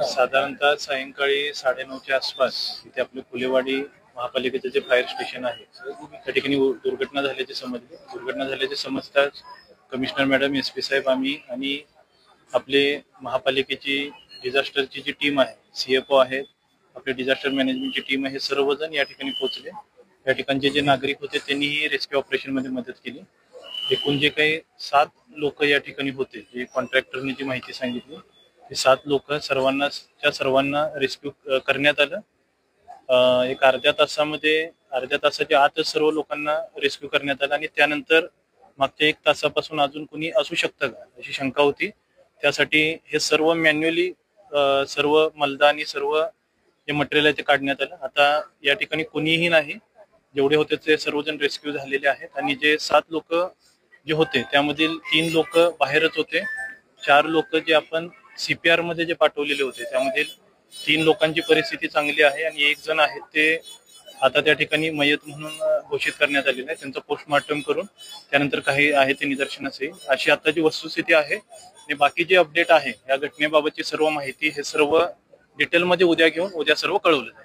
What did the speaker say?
साधारणतः सायंकाळी 9:30च्या आसपास इथे आपले फुलेवाडी महापालिकेचे जे फायर स्टेशन आहे त्या ठिकाणी दुर्घटना झाल्याचे समजले. दुर्घटना झाल्याचे समजताच कमिशनर मॅडम, एसपी साहेब, आम्ही आणि आपले महापालिकेची डिझास्टरची जी टीम आहे, सीएफओ आहेत, आपले डिझास्टर मॅनेजमेंटची टीम आहे, सर्वजण या ठिकाणी पोहोचले. या ठिकाणचे जे नागरिक होते त्यांनीही रेस्क्यू ऑपरेशन मध्ये मदत केली. एकूण जे काही 7 लोक या ठिकाणी होते, जे कॉन्ट्रॅक्टरने जी माहिती सांगितली, ते 7 लोक सर्वांना रेस्क्यू करण्यात आलं. एक अर्ध्या तासाच्या आतच सर्व लोकांना रेस्क्यू करण्यात आलं आणि त्यानंतर मागच्या 1 तासापासून अजून कोणी असू शकतं का अशी शंका होती. त्यासाठी हे सर्व मॅन्युअली सर्व मलदा आणि सर्व जे मटेरियल आहे ते काढण्यात आलं. आता या ठिकाणी कोणीही नाही, जेवढे होते ते सर्वजण रेस्क्यू झालेले आहेत आणि जे 7 लोक जे होते त्यामधील 3 लोक बाहेरच होते. 4 लोक जे आपण सीपीआर मध्ये जे पाठवलेले होते त्यामधील 3 लोकांची परिस्थिती चांगली आहे आणि 1 जण आहे ते आता त्या ठिकाणी मयत म्हणून घोषित करण्यात आलेलं आहे. त्यांचं पोस्टमॉर्टम करून त्यानंतर काही आहे ते निदर्शनास येईल, अशी आताची वस्तुस्थिती आहे. आणि बाकी जे अपडेट आहे या घटनेबाबतची सर्व माहिती हे सर्व डिटेलमध्ये उद्या घेऊन उद्या सर्व कळवलं जाईल.